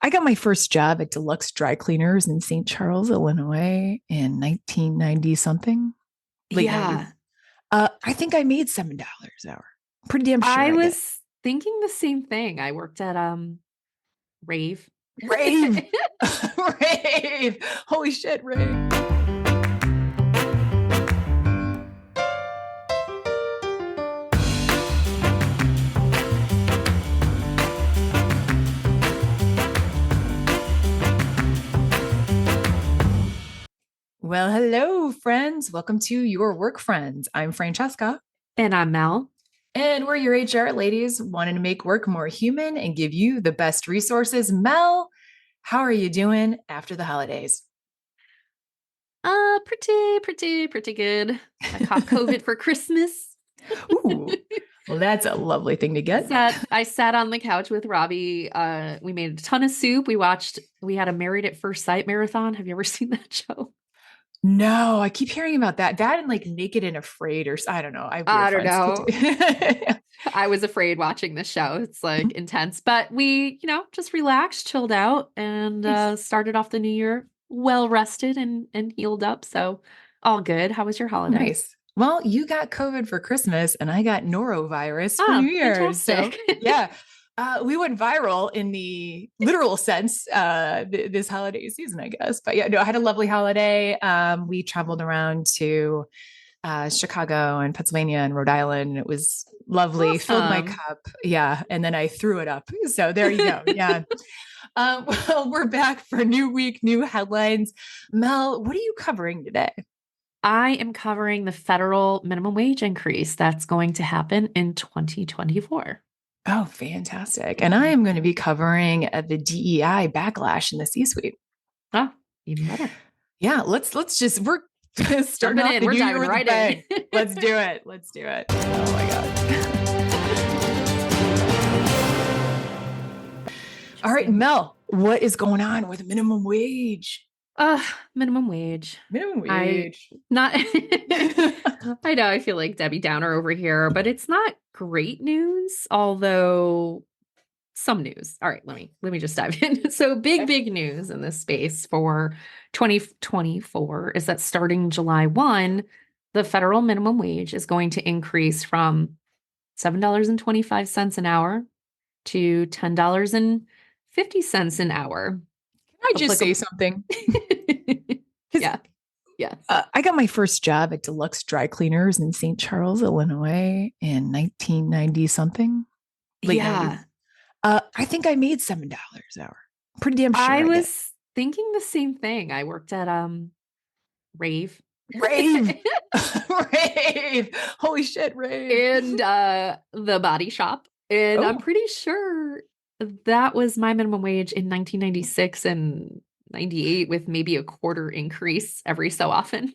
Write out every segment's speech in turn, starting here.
I got my first job at Deluxe Dry Cleaners in St. Charles, Illinois in 1990 something, late 90s. Yeah, I think I made $7 an hour. Pretty damn sure I I did. was thinking the same thing. I worked at Rave. Rave. Rave. Holy shit, Rave. Well, hello, friends. Welcome to Your Work Friends. I'm Francesca. And I'm Mel. And we're your HR ladies wanting to make work more human and give you the best resources. Mel, how are you doing after the holidays? Pretty good. I caught COVID for Christmas. Ooh, well, that's a lovely thing to get. I sat on the couch with Robbie. We made a ton of soup. We had a Married at First Sight marathon. Have you ever seen that show? No, I keep hearing about that. That and like Naked and Afraid, or I don't know. I have weird I don't friends. know. I was afraid watching this show. It's like intense, but we, just relaxed, chilled out, and started off the new year well rested and healed up. So all good. How was your holiday? Nice. Well, you got COVID for Christmas and I got norovirus for New Year's. Fantastic. So yeah, we went viral in the literal sense this holiday season, I guess. But yeah, no, I had a lovely holiday. We traveled around to Chicago and Pennsylvania and Rhode Island. And it was lovely. Awesome. Filled my cup. Yeah. And then I threw it up. So there you go. Yeah. Well, we're back for a new week, new headlines. Mel, what are you covering today? I am covering the federal minimum wage increase that's going to happen in 2024. Oh, fantastic. And I am going to be covering the DEI backlash in the C-suite. Oh, even better. Yeah, we're starting off in. the We're new year diving with right a bang. in. Let's do it. Let's do it. Oh my God. All right, Mel, what is going on with minimum wage? Minimum wage. Minimum wage. I know I feel like Debbie Downer over here, but it's not great news, although some news. All right, let me just dive in. So big news in this space for 2024 is that starting July 1, the federal minimum wage is going to increase from $7.25 an hour to $10.50 an hour. Can I just say something? Yeah. I got my first job at Deluxe Dry Cleaners in St. Charles, Illinois in 1990 something. Late 90s. I think I made $7 an hour. Pretty damn sure I was thinking the same thing. I worked at Rave. Rave. Rave. Holy shit, Rave. And the body shop. And I'm pretty sure that was my minimum wage in 1996 and 98 with maybe a quarter increase every so often.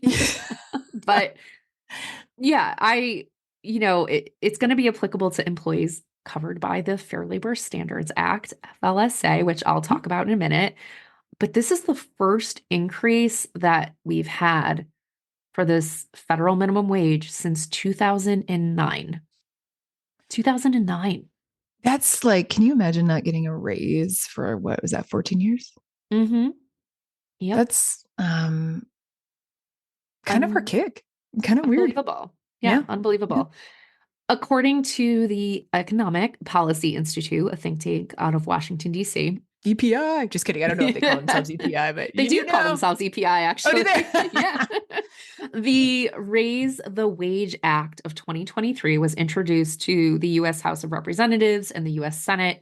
But yeah, it's going to be applicable to employees covered by the Fair Labor Standards Act, FLSA, which I'll talk about in a minute. But this is the first increase that we've had for this federal minimum wage since 2009. 2009. That's like, can you imagine not getting a raise for what was that, 14 years? Mm-hmm. Yeah. That's kind of archaic, kind of weird. Unbelievable. Yeah, unbelievable. Yeah. According to the Economic Policy Institute, a think tank out of Washington, D.C. EPI. Just kidding. I don't know if they call themselves EPI, but they do call themselves EPI, actually. Oh, do they? Yeah. The Raise the Wage Act of 2023 was introduced to the U.S. House of Representatives and the U.S. Senate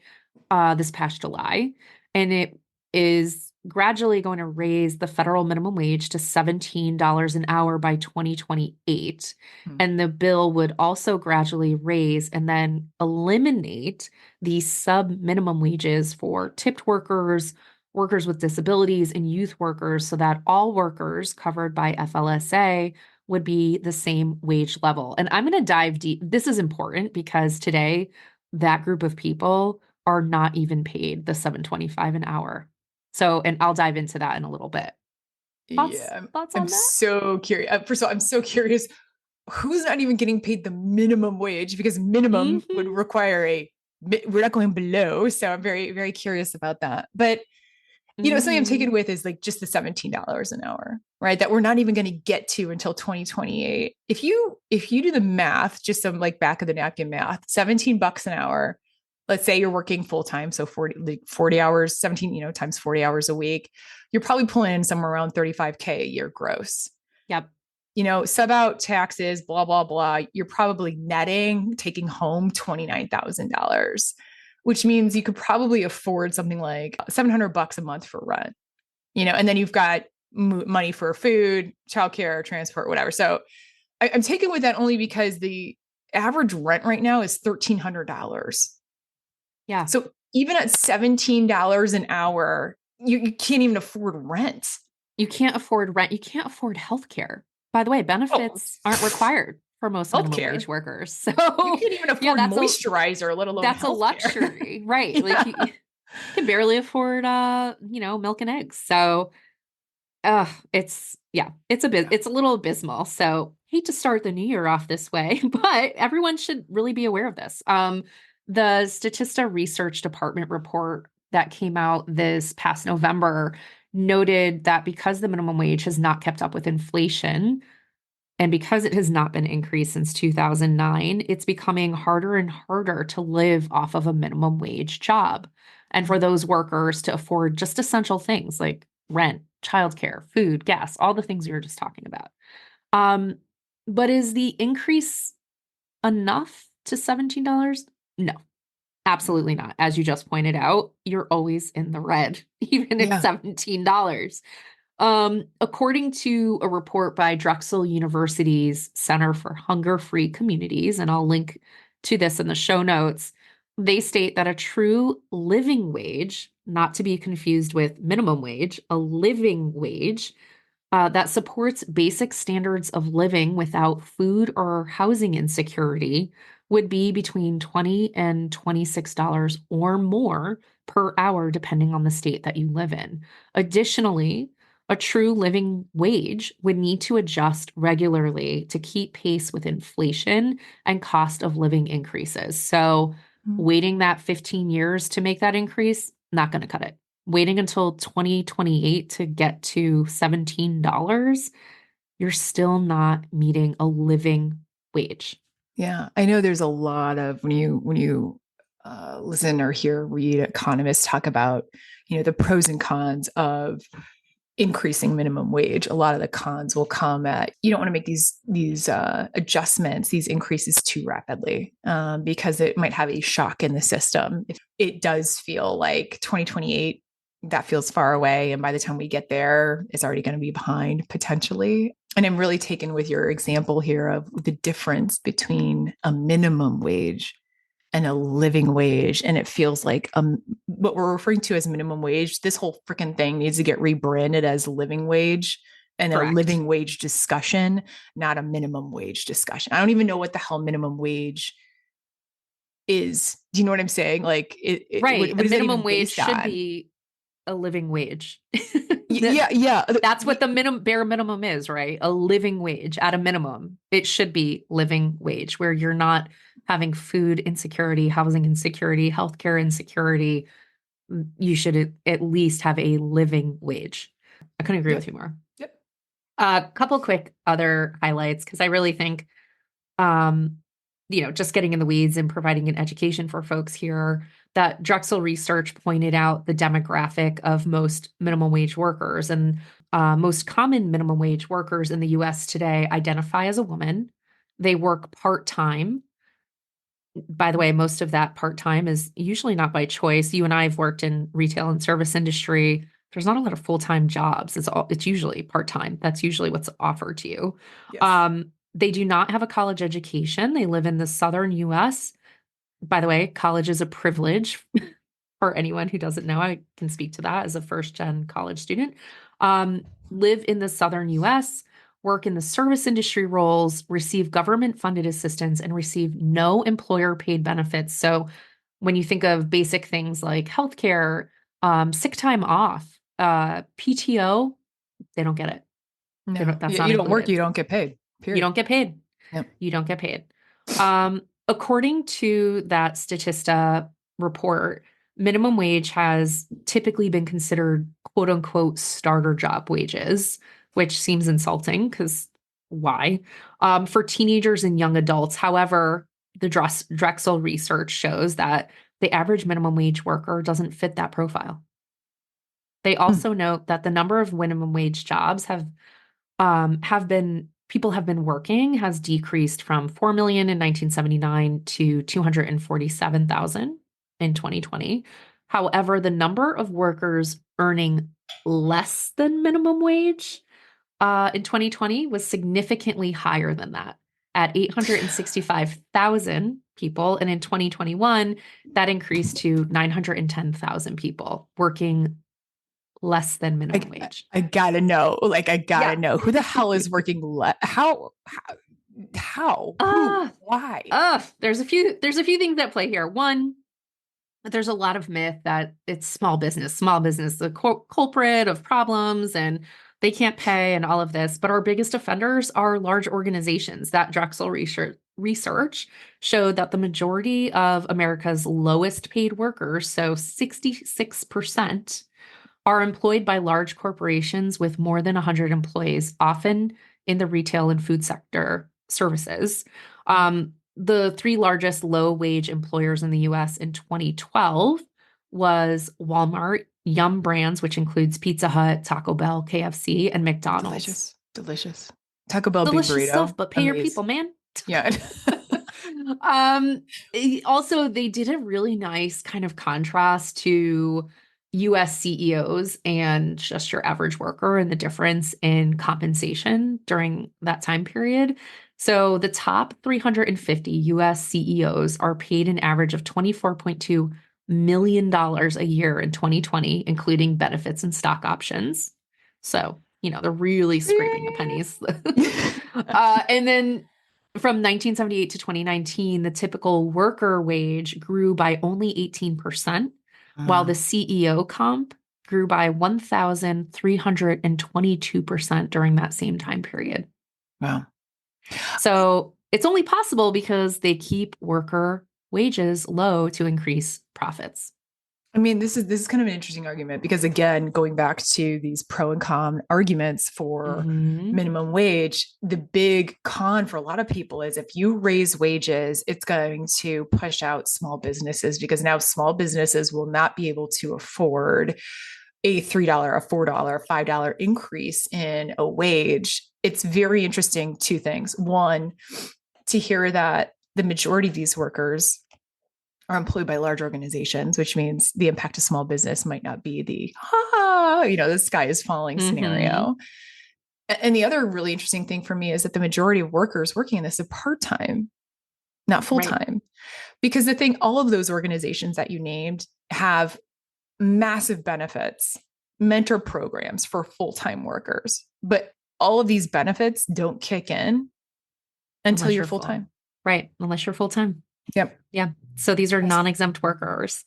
this past July, and it is gradually going to raise the federal minimum wage to $17 an hour by 2028. And the bill would also gradually raise and then eliminate the sub-minimum wages for tipped workers, workers with disabilities, and youth workers so that all workers covered by FLSA would be the same wage level. And I'm going to dive deep. This is important because today that group of people are not even paid the $7.25 an hour. So, and I'll dive into that in a little bit. Thoughts on I'm that? so curious. First of all, I'm so curious who's not even getting paid the minimum wage, because minimum would require a we're not going below. So I'm very, very curious about that. But something I'm taken Mhm. with is like just the $17 an hour, right? That we're not even going to get to until 2028. If you do the math, just some like back of the napkin math, $17 an hour, let's say you're working full time, so 40 hours, 17, times 40 hours a week, you're probably pulling in somewhere around 35K a year gross. Yep. Sub out taxes, blah, blah, blah. You're probably netting, taking home $29,000, which means you could probably afford something like $700 a month for rent, and then you've got money for food, childcare, transport, whatever. So I'm taken with that only because the average rent right now is $1,300. Yeah. So even at $17 an hour, you can't even afford rent. You can't afford rent. You can't afford healthcare. By the way, Oh, benefits aren't required for most minimum wage healthcare. workers. You So can't even yeah, afford moisturizer, let alone that's a healthcare. luxury, right? Like Yeah. you can barely afford milk and eggs. So it's yeah, it's a little abysmal. So hate to start the new year off this way, but everyone should really be aware of this. The Statista Research Department report that came out this past November noted that because the minimum wage has not kept up with inflation, and because it has not been increased since 2009, it's becoming harder and harder to live off of a minimum wage job. And for those workers to afford just essential things like rent, childcare, food, gas, all the things we were just talking about. Um, but is the increase enough to $17? No, absolutely not. As you just pointed out, you're always in the red, even at Yeah. $17. According to a report by Drexel University's Center for Hunger-Free Communities, and I'll link to this in the show notes, they state that a true living wage, not to be confused with minimum wage, a living wage that supports basic standards of living without food or housing insecurity would be between $20 and $26 or more per hour, depending on the state that you live in. Additionally, a true living wage would need to adjust regularly to keep pace with inflation and cost of living increases. So, waiting that 15 years to make that increase, not going to cut it. Waiting until 2028 to get to $17, you're still not meeting a living wage. Yeah. I know there's a lot of when you listen or hear read economists talk about, the pros and cons of increasing minimum wage. A lot of the cons will come at you don't want to make these adjustments, these increases too rapidly, because it might have a shock in the system. If it does feel like 2028, that feels far away, and by the time we get there, it's already going to be behind potentially. And I'm really taken with your example here of the difference between a minimum wage and a living wage. And it feels like what we're referring to as minimum wage, this whole freaking thing needs to get rebranded as living wage and a Correct. living wage discussion, not a minimum wage discussion. I don't even know what the hell minimum wage is. Do you know what I'm saying? Like, Right. what A is that minimum even wage based should on? be a living wage. Yeah, yeah. That's what the bare minimum is, right? A living wage at a minimum. It should be living wage where you're not having food insecurity, housing insecurity, healthcare insecurity. You should at least have a living wage. I couldn't agree with Yep. you more. Yep. A couple quick other highlights because I really think, um, just getting in the weeds and providing an education for folks here. That Drexel research pointed out the demographic of most minimum wage workers, and most common minimum wage workers in the U.S. today identify as a woman. They work part time. By the way, most of that part time is usually not by choice. You and I have worked in retail and service industry. There's not a lot of full-time jobs. It's usually part-time. That's usually what's offered to you. Yes. They do not have a college education. They live in the southern US. By the way, college is a privilege for anyone who doesn't know. I can speak to that as a first-gen college student. Live in the southern US, work in the service industry roles, receive government-funded assistance, and receive no employer-paid benefits. So when you think of basic things like healthcare, sick time off, PTO, they don't get it. No, That's you, not you don't work, included. you don't get paid. You Period. don't get paid. Yep. You don't get paid. According to that Statista report, minimum wage has typically been considered quote unquote starter job wages, which seems insulting because why? For teenagers and young adults. However, the Drexel research shows that the average minimum wage worker doesn't fit that profile. They Hmm. also note that the number of minimum wage jobs have been people have been working has decreased from 4 million in 1979 to 247,000 in 2020. However, the number of workers earning less than minimum wage in 2020 was significantly higher than that at 865,000 people. And in 2021, that increased to 910,000 people working less than minimum wage. I gotta know. Like, I gotta Yeah. know who the hell is working. How? Who? Uh, Why? there's a few things at play here. One, there's a lot of myth that it's small business, the culprit of problems and they can't pay and all of this. But our biggest offenders are large organizations. That Drexel research showed that the majority of America's lowest paid workers, so 66%, are employed by large corporations with more than 100 employees, often in the retail and food sector services. The three largest low wage employers in the US in 2012 was Walmart, Yum Brands, which includes Pizza Hut, Taco Bell, KFC, and McDonald's. Delicious. Delicious. Taco Bell beef Delicious stuff, burrito. but pay your Amazing. people, man. Yeah. um Also, they did a really nice kind of contrast to US CEOs and just your average worker and the difference in compensation during that time period. So the top 350 US CEOs are paid an average of $24.2 million a year in 2020, including benefits and stock options. So, they're really scraping the pennies. And then from 1978 to 2019, the typical worker wage grew by only 18%, while the Wow. CEO comp grew by 1,322% during that same time period. Wow. So it's only possible because they keep worker wages low to increase profits. I mean, this is kind of an interesting argument because again, going back to these pro and con arguments for Mm-hmm. minimum wage, the big con for a lot of people is if you raise wages, it's going to push out small businesses because now small businesses will not be able to afford a $3, a $4, $5 increase in a wage. It's very interesting. Two things. One, to hear that the majority of these workers are employed by large organizations, which means the impact to small business might not be the sky is falling Mm-hmm. scenario. And the other really interesting thing for me is that the majority of workers working in this are part-time, not Right. full-time. Because all of those organizations that you named have massive benefits, mentor programs for full-time workers, but all of these benefits don't kick in until Unless you're you're full. full-time. Right. Unless you're full time. Yep. Yeah. So these are non-exempt workers.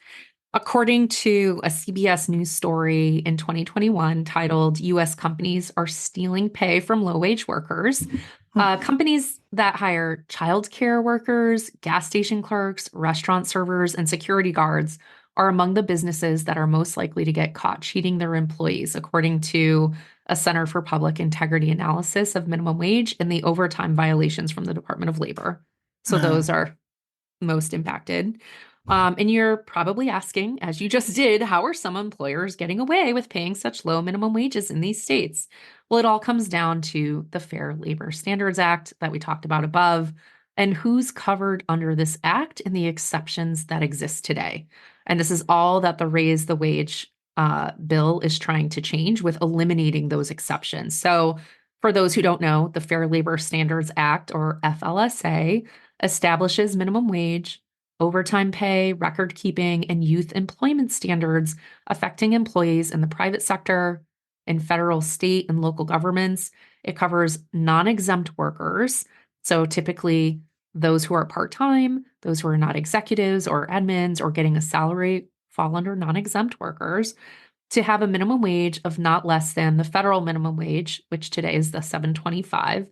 According to a CBS News story in 2021 titled US Companies Are Stealing Pay from Low Wage Workers, companies that hire childcare workers, gas station clerks, restaurant servers, and security guards are among the businesses that are most likely to get caught cheating their employees, according to a Center for Public Integrity analysis of minimum wage and the overtime violations from the Department of Labor. So Wow. those are most impacted. And you're probably asking, as you just did, how are some employers getting away with paying such low minimum wages in these states? Well, it all comes down to the Fair Labor Standards Act that we talked about above, and who's covered under this act and the exceptions that exist today. And this is all that the Raise the Wage bill is trying to change with eliminating those exceptions. So, for those who don't know, the Fair Labor Standards Act, or FLSA, establishes minimum wage, overtime pay, record keeping, and youth employment standards affecting employees in the private sector, in federal, state, and local governments. It covers non exempt workers. So typically, those who are part time, those who are not executives or admins or getting a salary fall under non exempt workers to have a minimum wage of not less than the federal minimum wage, which today is the $7.25,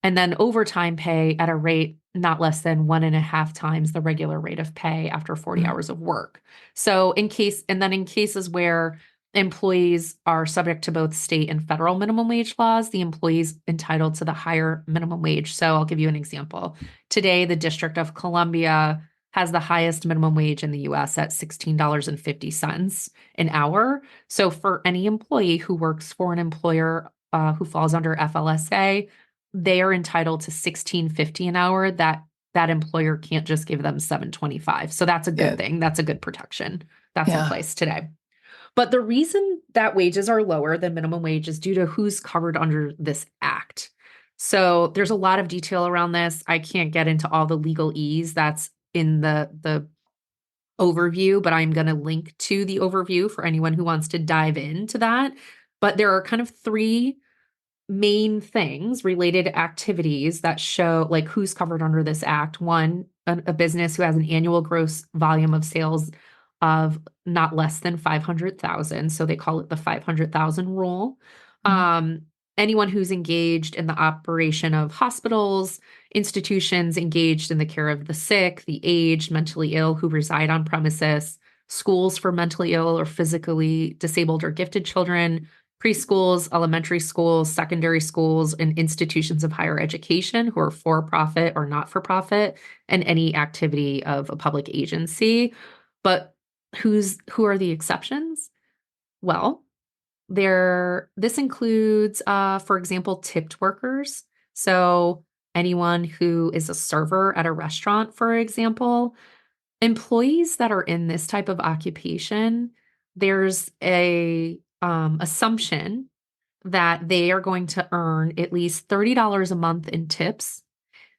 and then overtime pay at a rate not less than 1.5 times the regular rate of pay after 40 Mhm. hours of work. So in cases where employees are subject to both state and federal minimum wage laws, the employees entitled to the higher minimum wage. So I'll give you an example. Today, the District of Columbia has the highest minimum wage in the US at $16.50 an hour. So for any employee who works for an employer who falls under FLSA, they are entitled to $16.50 an hour. That employer can't just give them $7.25. So that's a good Yeah. thing. That's a good protection that's in Yeah. place today. But the reason that wages are lower than minimum wage is due to who's covered under this act. So there's a lot of detail around this. I can't get into all the legalese that's in the overview, but I'm going to link to the overview for anyone who wants to dive into that. But there are kind of three main things, related activities that show like who's covered under this act. One, a business who has an annual gross volume of sales of not less than 500,000. So they call it the 500,000 rule. Mhm. Um, Anyone who's engaged in the operation of hospitals, institutions engaged in the care of the sick, the aged, mentally ill who reside on premises, schools for mentally ill or physically disabled or gifted children, preschools, elementary schools, secondary schools, and institutions of higher education who are for profit or not for profit, and any activity of a public agency. But who are the exceptions? Well, this includes, for example, tipped workers. So anyone who is a server at a restaurant, for example, employees that are in this type of occupation, there's a assumption that they are going to earn at least $30 a month in tips.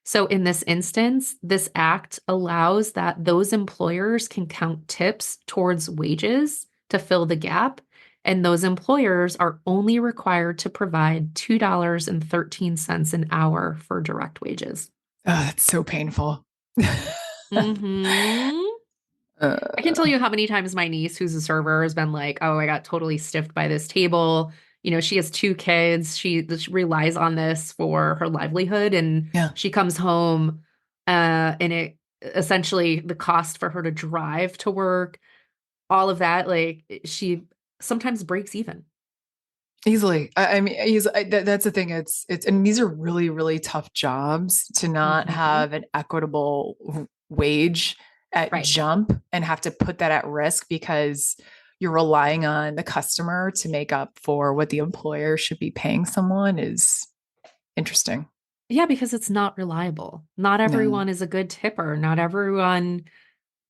So in this instance, this act allows that those employers can count tips towards wages to fill the gap. And those employers are only required to provide $2.13 an hour for direct wages. Oh, that's so painful. Hmm. I can tell Uh, you how many times my niece, who's a server, has been like, "Oh, I got totally stiffed by this table." She has two kids. She relies on this for her livelihood, and yeah. she comes home, and it essentially the cost for her to drive to work, all of that, like she sometimes breaks even. Easily. I mean, that's the thing. And these are really, really tough jobs to not Hmm. have an equitable wage at Right. jump and have to put that at risk because you're relying on the customer to make up for what the employer should be paying someone is interesting. Yeah, because it's not reliable. Not Yeah. everyone is a good tipper. Not everyone.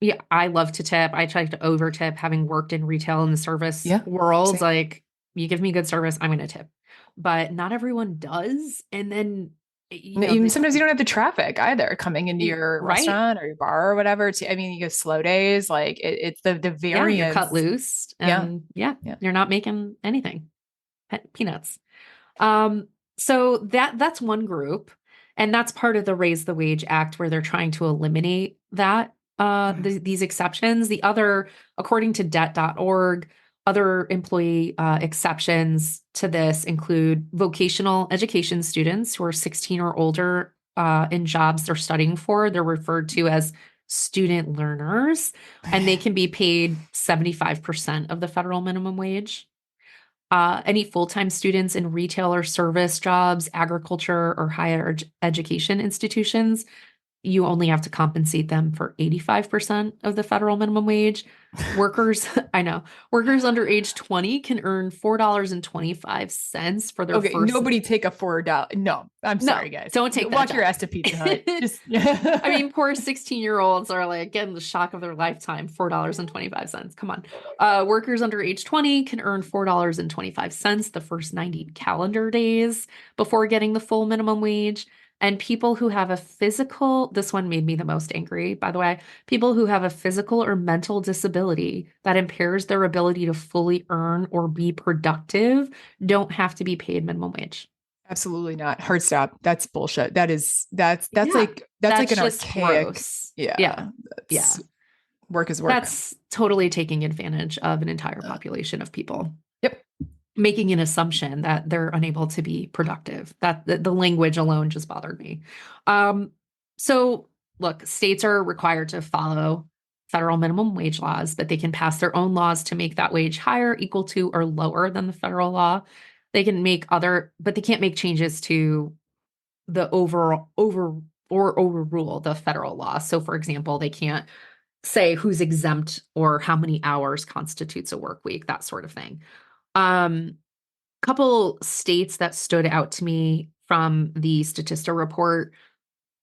Yeah, I love to tip. I try to over tip, having worked in retail and the service Yeah. world. Same. Like, you give me good service, I'm going to tip. But not everyone does. And then, And even sometimes you don't have the traffic either coming into your right? restaurant or your bar or whatever. I mean, you get slow days, like it's the Yeah, you're cut variance. loose, Yeah. and yeah, Yeah. you're not making anything. Peanuts. Um, so that's one group, and that's part of the Raise the Wage Act where they're trying to eliminate that these exceptions. The other, according to debt.org, other employee exceptions to this include vocational education students who are 16 or older in jobs they're studying for. They're referred to as student learners, and they can be paid 75% of the federal minimum wage. Any full-time students in retail or service jobs, agriculture, or higher education institutions, you only have to compensate them for 85% of the federal minimum wage. Workers, I know, workers under age 20 can earn $4.25 for their Okay, first. nobody take a $4. No, I'm No, sorry, guys. don't take that Walk your job. ass to Pizza Hut. Just I mean, poor 16-year-olds are like getting the shock of their lifetime, $4.25. Come on. Workers under age 20 can earn $4.25 the first 90 calendar days before getting the full minimum wage. And people who have a physical, this one made me the most angry, by the way, people who have a physical or mental disability that impairs their ability to fully earn or be productive don't have to be paid minimum wage. absolutely not. Hard stop. That's bullshit. Yeah, That's like that's an just archaic. gross. Yeah, Yeah, that's yeah. work is work. That's totally taking advantage of an entire population of people. Yep. making an assumption that they're unable to be productive. That the language alone just bothered me. So look, states are required to follow federal minimum wage laws, but they can pass their own laws to make that wage higher, equal to, or lower than the federal law. They can make but they can't make changes to the overrule the federal law. So for example, they can't say who's exempt or how many hours constitutes a work week, that sort of thing. Couple states that stood out to me from the Statista report: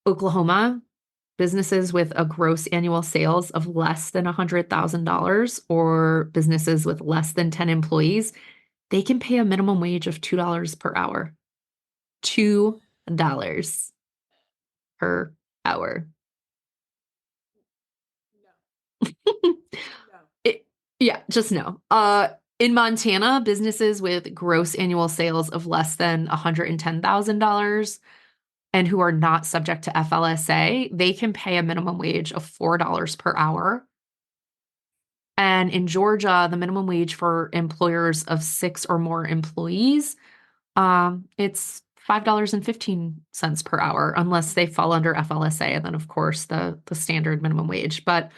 Oklahoma, businesses with a gross annual sales of less than $100,000 or businesses with less than 10 employees, they can pay a minimum wage of $2 per hour. $2 per hour. It, yeah, just no. In Montana, businesses with gross annual sales of less than $110,000 and who are not subject to FLSA, they can pay a minimum wage of $4 per hour. And in Georgia, the minimum wage for employers of 6 or more employees, it's $5.15 per hour, unless they fall under FLSA, and then of course the standard minimum wage. But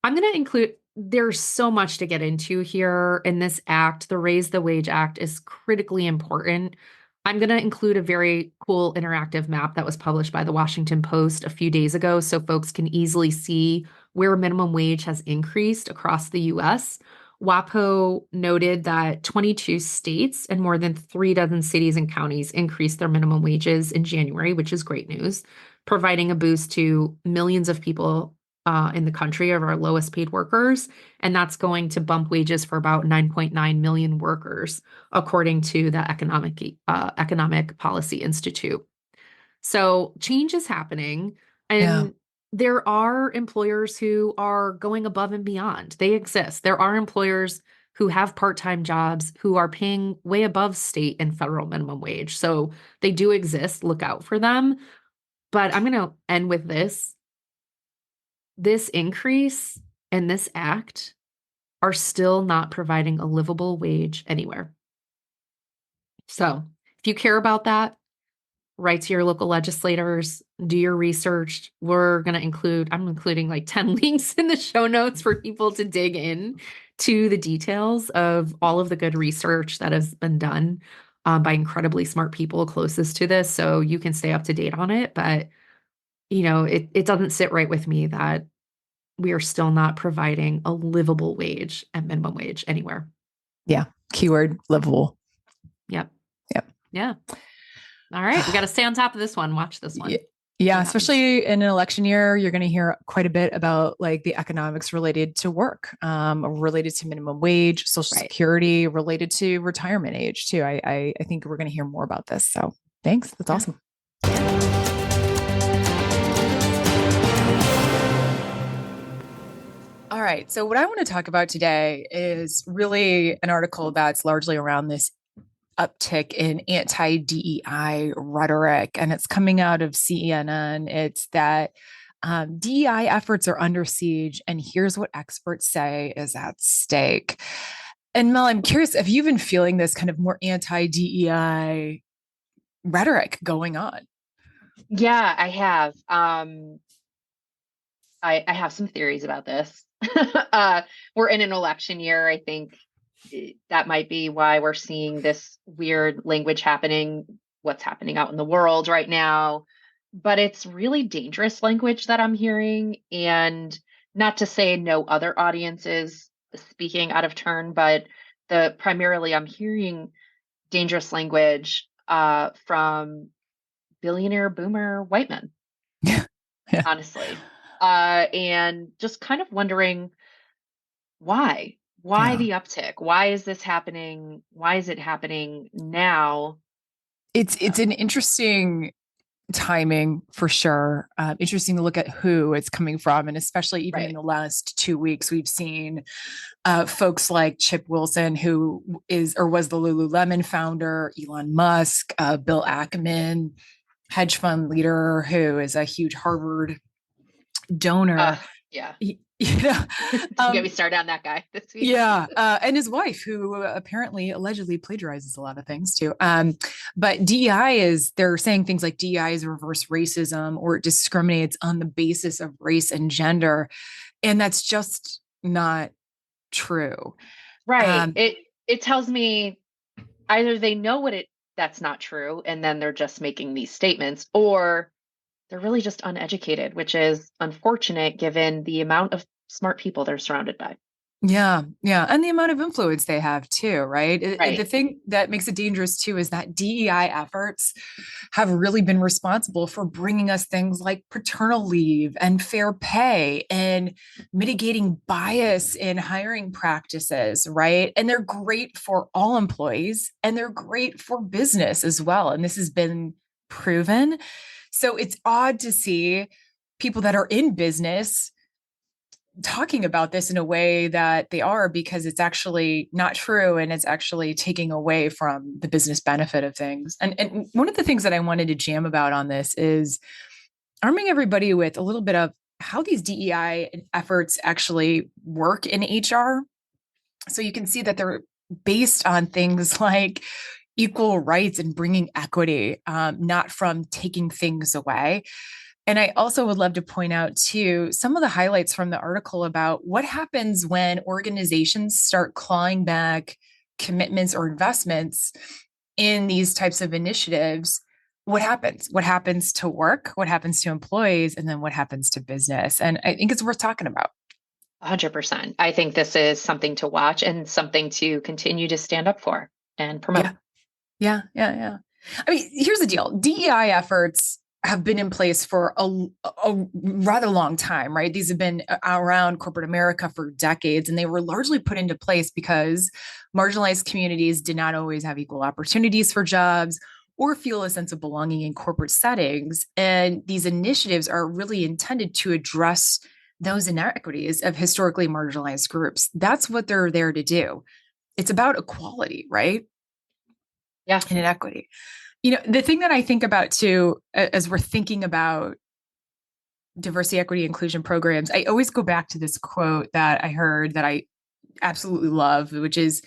I'm going to include, there's so much to get into here in this act. The Raise the Wage Act is critically important. I'm going to include a very cool interactive map that was published by the Washington Post a few days ago so folks can easily see where minimum wage has increased across the US. WAPO noted that 22 states and more than 36 cities and counties increased their minimum wages in January, which is great news, providing a boost to millions of people in the country, of our lowest paid workers. And that's going to bump wages for about 9.9 million workers, according to the Economic Policy Institute. So change is happening. And there are employers who are going above and beyond. They exist. There are employers who have part-time jobs who are paying way above state and federal minimum wage. So they do exist. Look out for them. But I'm going to end with this. This increase and this act are still not providing a livable wage anywhere. So if you care about that, write to your local legislators, do your research. I'm including like 10 links in the show notes for people to dig in to the details of all of the good research that has been done by incredibly smart people closest to this. So you can stay up to date on it. But, it doesn't sit right with me that we are still not providing a livable wage and minimum wage anywhere. Yeah. Keyword livable. Yep. Yep. Yeah. All right. We got to stay on top of this one. Watch this one. Yeah. Especially in an election year, you're going to hear quite a bit about like the economics related to work, related to minimum wage, social security, related to retirement age too. I think we're going to hear more about this. So thanks. That's awesome. All right. So what I want to talk about today is really an article that's largely around this uptick in anti-DEI rhetoric, and it's coming out of CNN. It's that DEI efforts are under siege, and here's what experts say is at stake. And Mel, I'm curious if you've been feeling this kind of more anti-DEI rhetoric going on. Yeah, I have. I have some theories about this. We're in an election year. I think that might be why we're seeing this weird language happening, what's happening out in the world right now. But it's really dangerous language that I'm hearing. And not to say no other audiences speaking out of turn, but primarily I'm hearing dangerous language from billionaire boomer white men, honestly. And just kind of wondering why the uptick? Why is this happening? Why is it happening now? It's an interesting timing for sure. Interesting to look at who it's coming from. And especially even in the last 2 weeks, we've seen folks like Chip Wilson, who is or was the Lululemon founder, Elon Musk, Bill Ackman, hedge fund leader, who is a huge Harvard donor. you know, Don't get me started on that guy this week. yeah. And his wife, who apparently allegedly plagiarizes a lot of things too. But they're saying things like DEI is reverse racism, or it discriminates on the basis of race and gender. And that's just not true. Right. It tells me either they know that's not true, and then they're just making these statements, or they're really just uneducated, which is unfortunate given the amount of smart people they're surrounded by. Yeah, yeah. And the amount of influence they have too, right? The Right. thing that makes it dangerous too is that DEI efforts have really been responsible for bringing us things like paternal leave and fair pay and mitigating bias in hiring practices, right? And they're great for all employees and they're great for business as well. And this has been proven. So it's odd to see people that are in business talking about this in a way that they are, because it's actually not true and it's actually taking away from the business benefit of things. And one of the things that I wanted to jam about on this is arming everybody with a little bit of how these DEI efforts actually work in HR. So you can see that they're based on things like equal rights and bringing equity, not from taking things away. And I also would love to point out too some of the highlights from the article about what happens when organizations start clawing back commitments or investments in these types of initiatives. What happens? What happens to work? What happens to employees? And then what happens to business? And I think it's worth talking about. 100%. I think this is something to watch and something to continue to stand up for and promote. Yeah. I mean, here's the deal. DEI efforts have been in place for a rather long time, right? These have been around corporate America for decades, and they were largely put into place because marginalized communities did not always have equal opportunities for jobs or feel a sense of belonging in corporate settings. And these initiatives are really intended to address those inequities of historically marginalized groups. That's what they're there to do. It's about equality, right? Yeah. And inequity. The thing that I think about too, as we're thinking about diversity, equity, inclusion programs, I always go back to this quote that I heard that I absolutely love, which is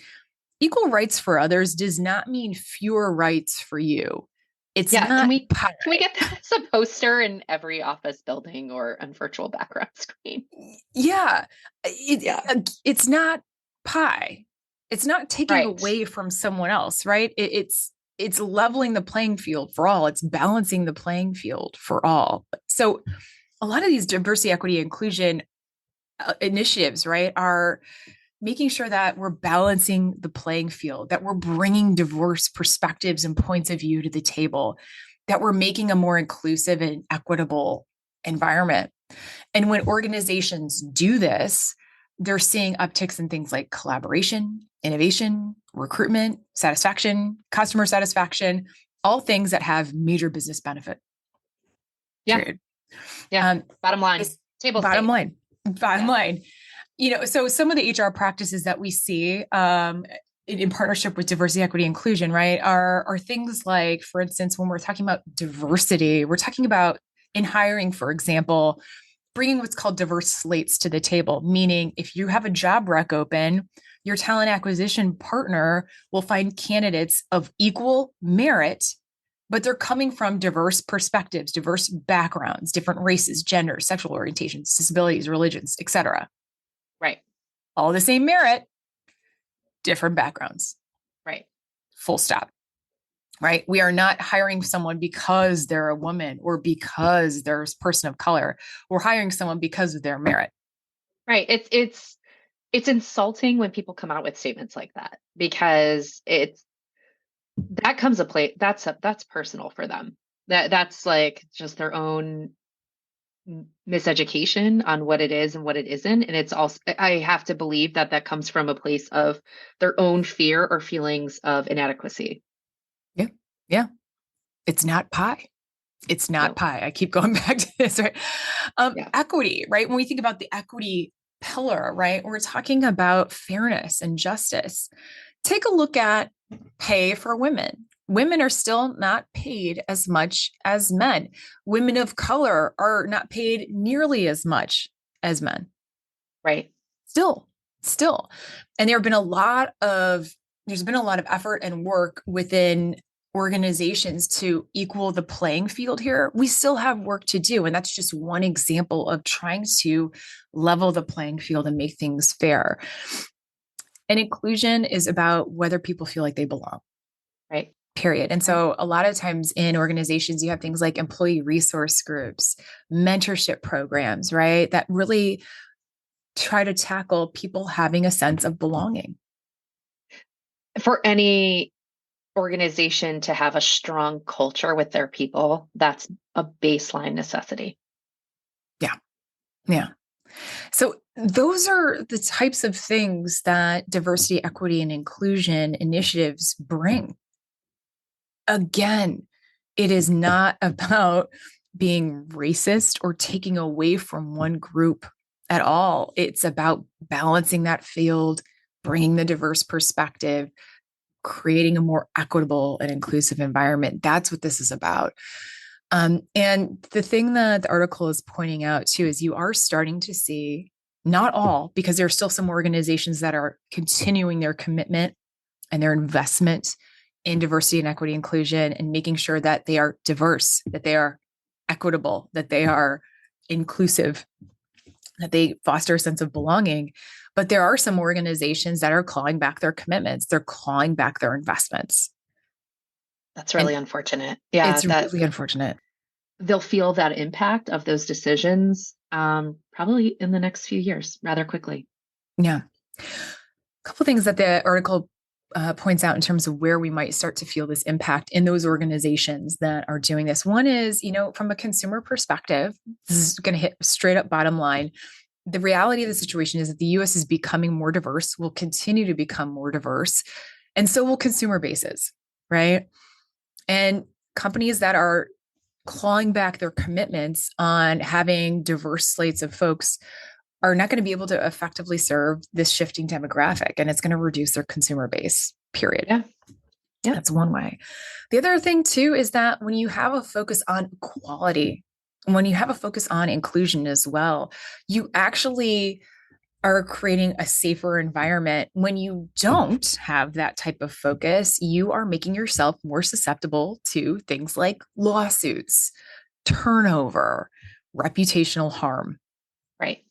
equal rights for others does not mean fewer rights for you. It's Yeah. not Can we get that as a poster in every office building or on virtual background screen? Yeah. It's not pie. It's not taking Right. away from someone else, right? It's leveling the playing field for all. It's balancing the playing field for all. So a lot of these diversity, equity, inclusion initiatives, right, are making sure that we're balancing the playing field, that we're bringing diverse perspectives and points of view to the table, that we're making a more inclusive and equitable environment. And when organizations do this, they're seeing upticks in things like collaboration, innovation, recruitment, satisfaction, customer satisfaction, all things that have major business benefit. Yeah. Period. Yeah. Bottom line. Table bottom stakes. line. So some of the HR practices that we see in partnership with diversity, equity, inclusion, right, are things like, for instance, when we're talking about diversity, we're talking about in hiring, for example, bringing what's called diverse slates to the table, meaning if you have a job rec open, your talent acquisition partner will find candidates of equal merit, but they're coming from diverse perspectives, diverse backgrounds, different races, genders, sexual orientations, disabilities, religions, etc. Right. All the same merit, different backgrounds. Right. Full stop. Right. We are not hiring someone because they're a woman or because they're a person of color. We're hiring someone because of their merit. Right. It's insulting when people come out with statements like that, because that comes a play that's personal for them. That's like just their own miseducation on what it is and what it isn't. And it's also, I have to believe that comes from a place of their own fear or feelings of inadequacy. Yeah. It's not pie. It's not No. pie. I keep going back to this, right? Equity, right? When we think about the equity pillar, right, we're talking about fairness and justice. Take a look at pay for women. Women are still not paid as much as men. Women of color are not paid nearly as much as men. Right. Still. And there's been a lot of effort and work within organizations to equal the playing field here. We still have work to do. And that's just one example of trying to level the playing field and make things fair. And inclusion is about whether people feel like they belong. Right. Period. And so a lot of times in organizations, you have things like employee resource groups, mentorship programs, right? That really try to tackle people having a sense of belonging. For any organization to have a strong culture with their people, that's a baseline necessity. Yeah. So those are the types of things that diversity, equity, and inclusion initiatives bring. Again, it is not about being racist or taking away from one group at all. It's about balancing that field, bringing the diverse perspective, creating a more equitable and inclusive environment. That's what this is about. And the thing that the article is pointing out too is you are starting to see, not all, because there are still some organizations that are continuing their commitment and their investment in diversity and equity inclusion and making sure that they are diverse, that they are equitable, that they are inclusive, that they foster a sense of belonging. But there are some organizations that are clawing back their commitments. They're clawing back their investments. That's really unfortunate. Yeah, it's really unfortunate. They'll feel that impact of those decisions probably in the next few years rather quickly. Yeah. A couple of things that the article points out in terms of where we might start to feel this impact in those organizations that are doing this. One is, from a consumer perspective, this is going to hit straight up bottom line. The reality of the situation is that the US is becoming more diverse, will continue to become more diverse, and so will consumer bases, right? And companies that are clawing back their commitments on having diverse slates of folks are not going to be able to effectively serve this shifting demographic, and it's going to reduce their consumer base, period. Yeah. That's one way. The other thing too is that when you have a focus on equality, when you have a focus on inclusion as well, you actually are creating a safer environment. When you don't have that type of focus, you are making yourself more susceptible to things like lawsuits, turnover, reputational harm. Right.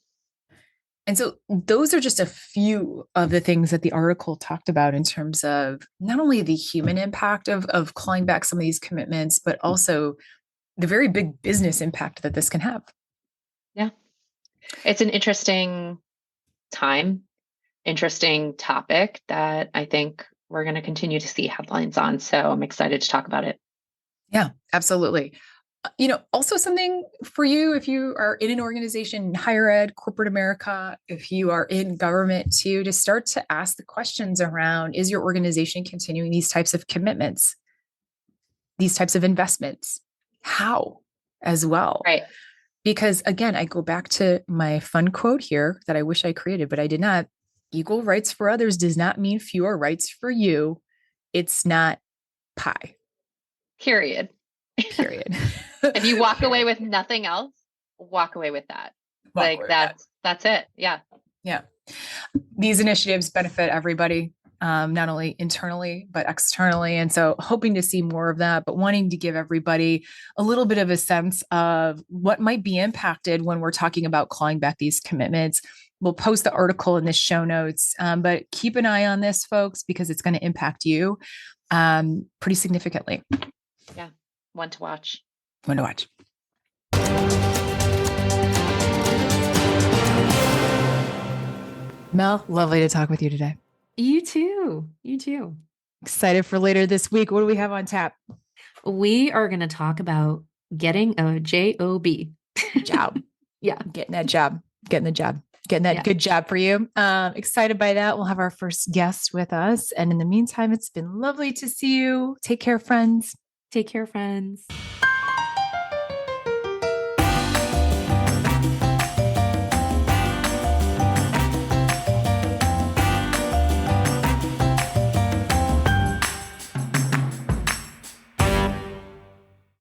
And so those are just a few of the things that the article talked about in terms of not only the human impact of clawing back some of these commitments, but also the very big business impact that this can have. Yeah. It's an interesting time, interesting topic that I think we're going to continue to see headlines on. So I'm excited to talk about it. Yeah, absolutely. Also something for you, if you are in an organization, higher ed, corporate America, if you are in government too, to start to ask the questions around, is your organization continuing these types of commitments, these types of investments? How as well? Right. Because again, I go back to my fun quote here that I wish I created, but I did not. Equal rights for others does not mean fewer rights for you. It's not pie. Period. If you walk away with nothing else, walk away with that. That's it. Yeah. Yeah. These initiatives benefit everybody, not only internally, but externally. And so hoping to see more of that, but wanting to give everybody a little bit of a sense of what might be impacted when we're talking about clawing back these commitments. We'll post the article in the show notes, but keep an eye on this, folks, because it's going to impact you pretty significantly. Yeah. One to watch. Mel, lovely to talk with you today. You too. Excited for later this week. What do we have on tap? We are going to talk about getting a job. Yeah. Getting that job. Getting that good job for you. Excited by that. We'll have our first guest with us. And in the meantime, it's been lovely to see you. Take care, friends.